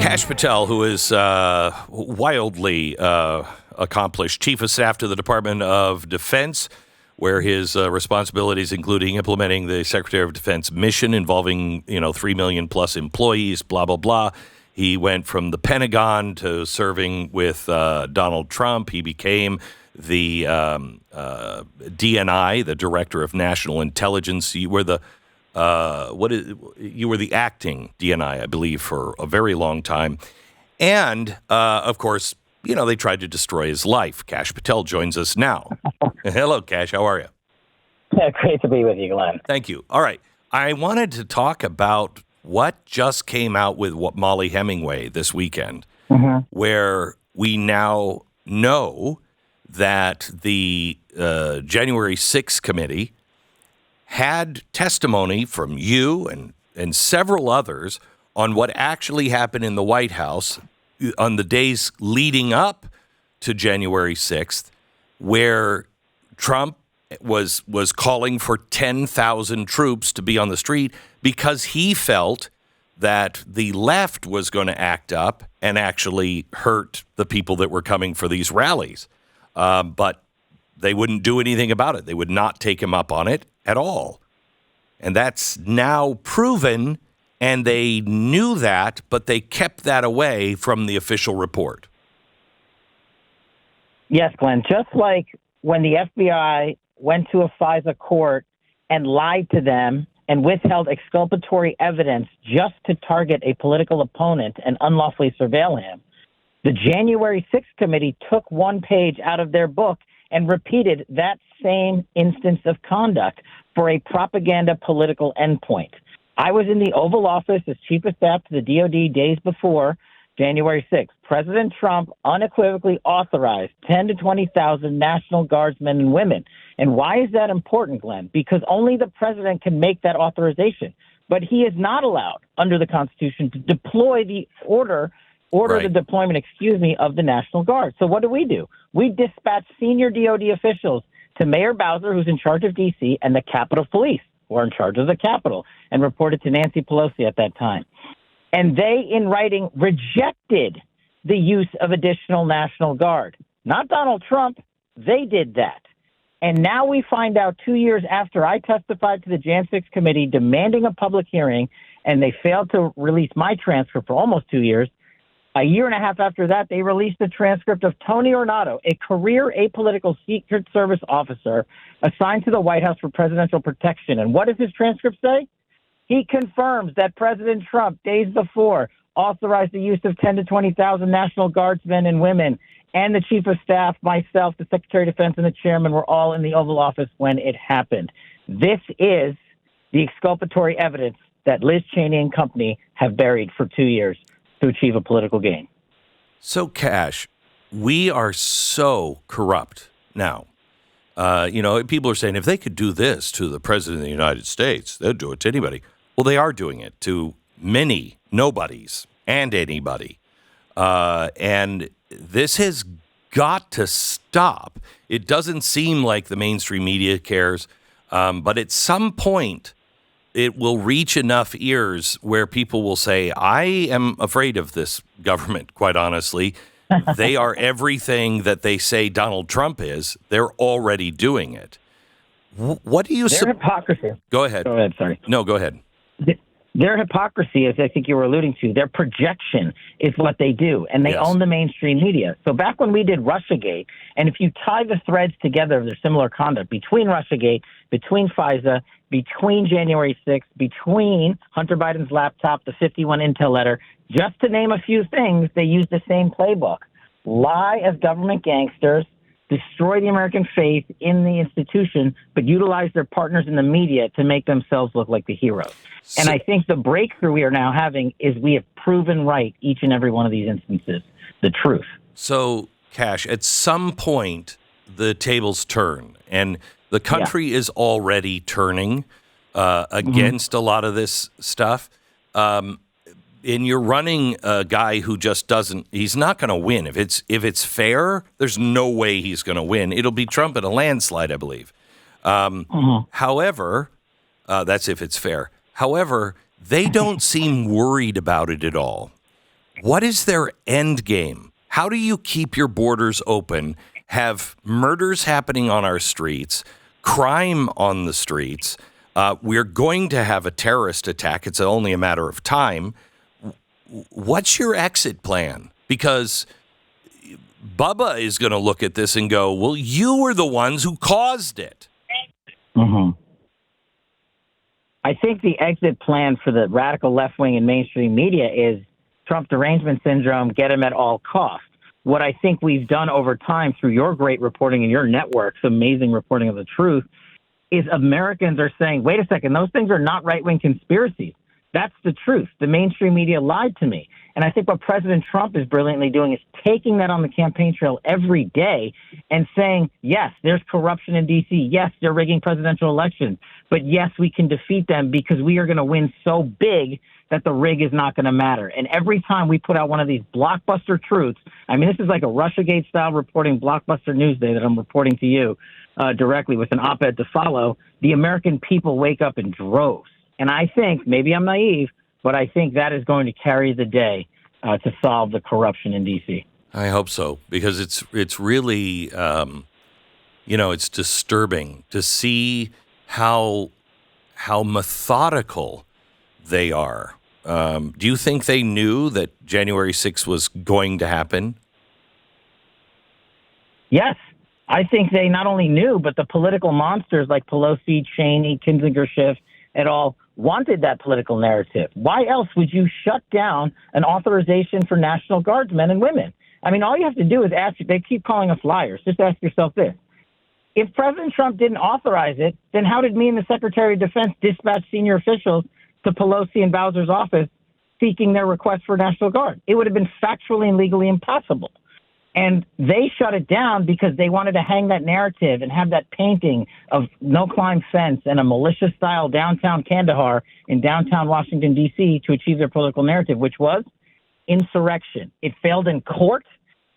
Kash Patel, who is wildly accomplished chief of staff to the Department of Defense, where his responsibilities including implementing the Secretary of Defense mission involving 3 million plus employees, blah blah blah. He went from the Pentagon to serving with Donald Trump. He became the DNI, the Director of National Intelligence. You were the you were the acting DNI, I believe, for a very long time. And of course, they tried to destroy his life. Kash Patel joins us now. Hello, Kash. How are you? Yeah, great to be with you, Glenn. Thank you. All right. I wanted to talk about what just came out with Molly Hemingway this weekend, where we now know that the January 6th committee had testimony from you and several others on what actually happened in the White House on the days leading up to January 6th, where Trump was calling for 10,000 troops to be on the street because he felt that the left was going to act up and actually hurt the people that were coming for these rallies. But they wouldn't do anything about it. They would not take him up on it at all. And that's now proven, and they knew that, but they kept that away from the official report. Yes, Glenn, just like when the FBI went to a FISA court and lied to them and withheld exculpatory evidence just to target a political opponent and unlawfully surveil him, the January 6th committee took one page out of their book and repeated that same instance of conduct for a propaganda political endpoint. I was in the Oval Office as chief of staff to the DOD days before January 6th. President Trump unequivocally authorized 10 to 20,000 National Guardsmen and women. And why is that important, Glenn? Because only the president can make that authorization. But he is not allowed under the Constitution to deploy the order the deployment, of the National Guard. So what do? We dispatch senior DOD officials to Mayor Bowser, who's in charge of D.C., and the Capitol Police, who are in charge of the Capitol, and reported to Nancy Pelosi at that time. And they, in writing, rejected the use of additional National Guard. Not Donald Trump. They did that. And now we find out 2 years after I testified to the Jan 6 committee demanding a public hearing, and they failed to release my transcript for almost 2 years. A year and a half after that, they released the transcript of Tony Ornato, a career apolitical Secret Service officer assigned to the White House for presidential protection. And what does his transcript say? He confirms that President Trump, days before, authorized the use of 10 to 20,000 National Guardsmen and women, and the chief of staff, myself, the Secretary of Defense, and the chairman were all in the Oval Office when it happened. This is the exculpatory evidence that Liz Cheney and company have buried for 2 years to achieve a political gain. So, Kash, we are so corrupt now. People are saying if they could do this to the president of the United States, they'd do it to anybody. Well, they are doing it to many nobodies and anybody. And this has got to stop. It doesn't seem like the mainstream media cares, but at some point, it will reach enough ears where people will say, I am afraid of this government, quite honestly. They are everything that they say Donald Trump is. They're already doing it. What do you say? Their hypocrisy. Go ahead. Go ahead, sorry. No, go ahead. Their hypocrisy, as I think you were alluding to, their projection is what they do, and they own the mainstream media. So back when we did Russiagate, and if you tie the threads together of their similar conduct between Russiagate, between FISA, between January 6th, between Hunter Biden's laptop, the 51 Intel letter, just to name a few things, they use the same playbook. Lie as government gangsters, destroy the American faith in the institution, but utilize their partners in the media to make themselves look like the heroes. And I think the breakthrough we are now having is we have proven right each and every one of these instances, the truth. So, Kash, at some point, the tables turn, and the country is already turning against a lot of this stuff. And you're running a guy who just he's not going to win. If it's fair, there's no way he's going to win. It'll be Trump in a landslide, I believe. However, that's if it's fair. However, they don't seem worried about it at all. What is their end game? How do you keep your borders open, have murders happening on our streets, crime on the streets? We're going to have a terrorist attack. It's only a matter of time. What's your exit plan? Because Bubba is going to look at this and go, well, you were the ones who caused it. Mm-hmm. I think the exit plan for the radical left wing and mainstream media is Trump derangement syndrome, get him at all costs. What I think we've done over time through your great reporting and your network's amazing reporting of the truth is Americans are saying, wait a second, those things are not right-wing conspiracies. That's the truth. The mainstream media lied to me. And I think what President Trump is brilliantly doing is taking that on the campaign trail every day and saying, yes, there's corruption in D.C. Yes, they're rigging presidential elections. But yes, we can defeat them because we are going to win so big that the rig is not going to matter. And every time we put out one of these blockbuster truths, I mean, this is like a Russiagate style reporting, blockbuster Newsday that I'm reporting to you directly with an op-ed to follow, the American people wake up in droves. And I think, maybe I'm naive, but I think that is going to carry the day to solve the corruption in D.C. I hope so, because it's really, it's disturbing to see how methodical they are. Do you think they knew that January 6th was going to happen? Yes. I think they not only knew, but the political monsters like Pelosi, Cheney, Kinzinger, Schiff, et al. Wanted that political narrative. Why else would you shut down an authorization for National Guardsmen and women? I mean, all you have to do is ask, they keep calling us liars. Just ask yourself this. If President Trump didn't authorize it, then how did me and the Secretary of Defense dispatch senior officials to Pelosi and Bowser's office seeking their request for National Guard? It would have been factually and legally impossible. And they shut it down because they wanted to hang that narrative and have that painting of no-climb fence and a militia-style downtown Kandahar in downtown Washington, D.C. to achieve their political narrative, which was insurrection. It failed in court,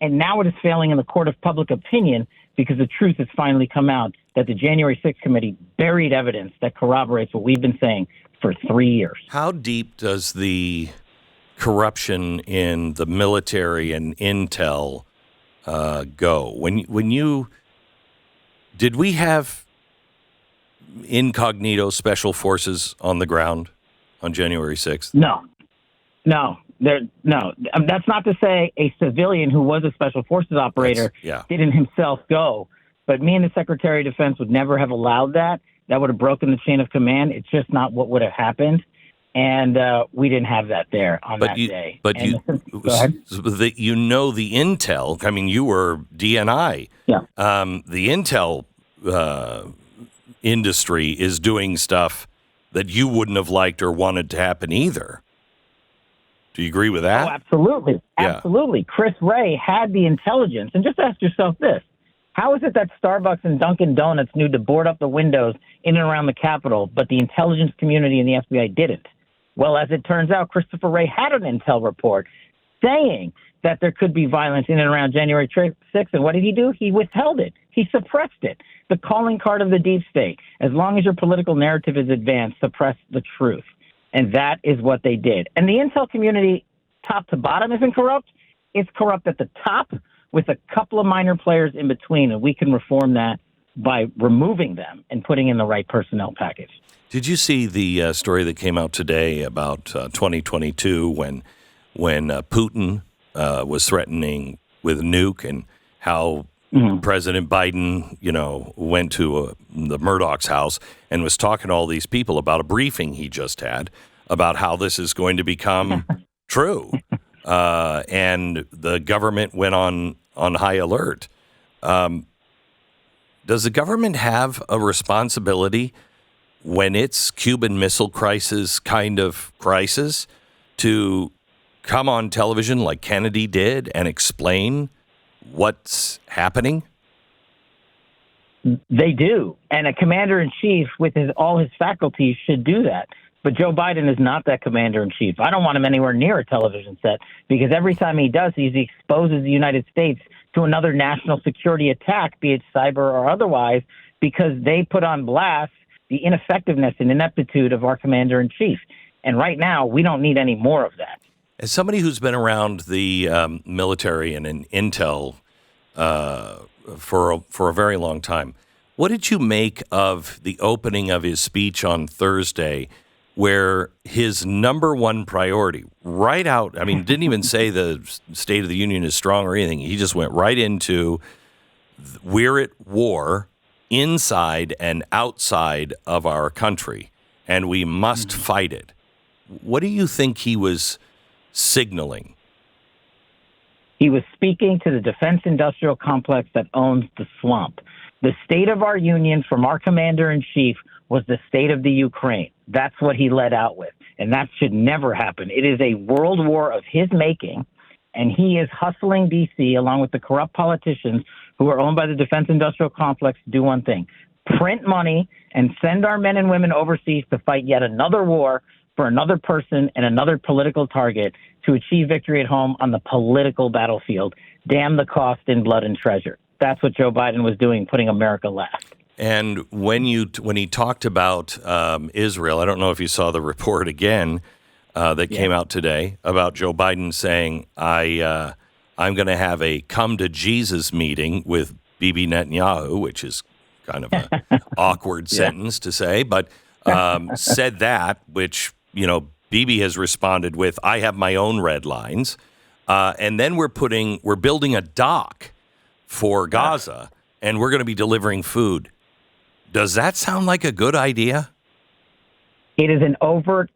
and now it is failing in the court of public opinion because the truth has finally come out that the January 6th committee buried evidence that corroborates what we've been saying for 3 years. How deep does the corruption in the military and intel go? Did we have incognito special forces on the ground on January 6th? No. That's not to say a civilian who was a special forces operator didn't himself go. But me and the Secretary of Defense would never have allowed that. That would have broken the chain of command. It's just not what would have happened. And we didn't have that there on that day. But the intel, I mean, you were DNI. Yeah. The intel industry is doing stuff that you wouldn't have liked or wanted to happen either. Do you agree with that? Oh, absolutely. Yeah. Absolutely. Chris Wray had the intelligence. And just ask yourself this. How is it that Starbucks and Dunkin' Donuts knew to board up the windows in and around the Capitol, but the intelligence community and the FBI didn't? Well, as it turns out, Christopher Wray had an intel report saying that there could be violence in and around January 6th. And what did he do? He withheld it. He suppressed it. The calling card of the deep state. As long as your political narrative is advanced, suppress the truth. And that is what they did. And the intel community, top to bottom, isn't corrupt. It's corrupt at the top with a couple of minor players in between. And we can reform that by removing them and putting in the right personnel package. Did you see the story that came out today about 2022 when Putin was threatening with a nuke and how President Biden, went to the Murdoch's house and was talking to all these people about a briefing he just had about how this is going to become true. And the government went on high alert. Does the government have a responsibility when it's Cuban Missile Crisis kind of crisis to come on television like Kennedy did and explain what's happening? They do. And a commander-in-chief with all his faculties should do that. But Joe Biden is not that commander-in-chief. I don't want him anywhere near a television set because every time he does, he exposes the United States to another national security attack, be it cyber or otherwise, because they put on blast the ineffectiveness and ineptitude of our commander-in-chief. And right now, we don't need any more of that. As somebody who's been around the military and in intel for a very long time, what did you make of the opening of his speech on Thursday, where his number one priority, right out, I mean, didn't even say the State of the Union is strong or anything. He just went right into, we're at war inside and outside of our country, and we must fight it. What do you think he was signaling? He was speaking to the defense industrial complex that owns the swamp. The state of our union from our commander-in-chief was the state of the Ukraine. That's what he led out with, and that should never happen. It is a world war of his making, and he is hustling D.C. along with the corrupt politicians who are owned by the defense industrial complex to do one thing: print money and send our men and women overseas to fight yet another war for another person and another political target to achieve victory at home on the political battlefield. Damn the cost in blood and treasure. That's what Joe Biden was doing, putting America last. And when he talked about Israel, I don't know if you saw the report again that came out today about Joe Biden saying, I'm going to have a come to Jesus meeting with Bibi Netanyahu, which is kind of an awkward sentence to say, but said that, which, Bibi has responded with, I have my own red lines. And then we're building a dock for Gaza, and we're going to be delivering food. Does that sound like a good idea? It is an overt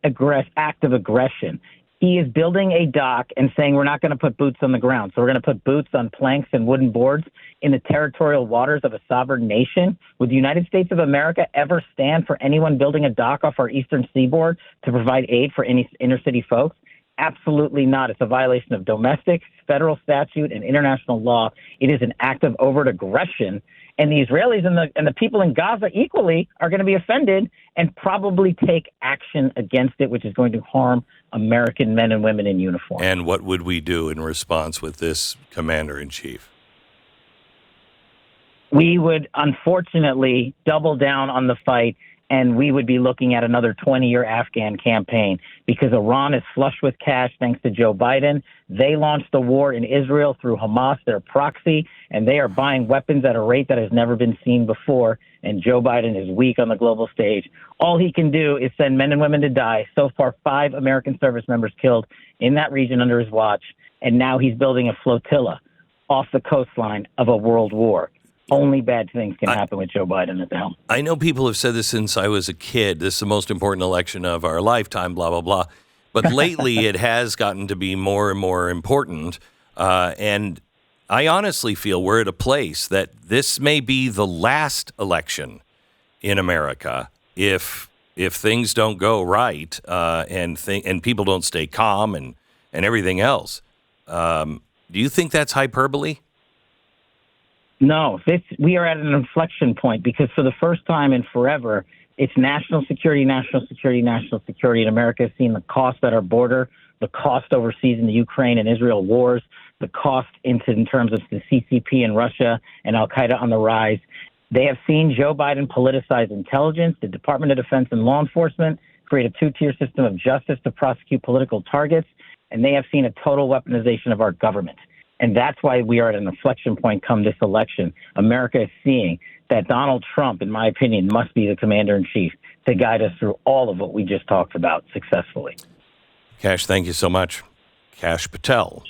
act of aggression. He is building a dock and saying we're not going to put boots on the ground. So we're going to put boots on planks and wooden boards in the territorial waters of a sovereign nation. Would the United States of America ever stand for anyone building a dock off our eastern seaboard to provide aid for any inner city folks? Absolutely not. It's a violation of domestic, federal statute, and international law. It is an act of overt aggression. And the Israelis and the people in Gaza equally are going to be offended and probably take action against it, which is going to harm American men and women in uniform. And what would we do in response with this commander-in-chief? We would, unfortunately, double down on the fight, and we would be looking at another 20-year Afghan campaign because Iran is flush with cash thanks to Joe Biden. They launched the war in Israel through Hamas, their proxy, and they are buying weapons at a rate that has never been seen before, and Joe Biden is weak on the global stage. All he can do is send men and women to die. So far, 5 American service members killed in that region under his watch, and now he's building a flotilla off the coastline of a world war. Only bad things can happen with Joe Biden at the helm. I know people have said this since I was a kid. This is the most important election of our lifetime, blah, blah, blah. But lately it has gotten to be more and more important. And I honestly feel we're at a place that this may be the last election in America if things don't go right and people don't stay calm and everything else. Do you think that's hyperbole? No, we are at an inflection point because for the first time in forever, it's national security, national security, national security. And America has seen the cost at our border, the cost overseas in the Ukraine and Israel wars, the cost in terms of the CCP in Russia and al-Qaeda on the rise. They have seen Joe Biden politicize intelligence, the Department of Defense and law enforcement, create a 2-tier system of justice to prosecute political targets, and they have seen a total weaponization of our government. And that's why we are at an inflection point come this election. America is seeing that Donald Trump, in my opinion, must be the commander-in-chief to guide us through all of what we just talked about successfully. Kash, thank you so much. Kash Patel.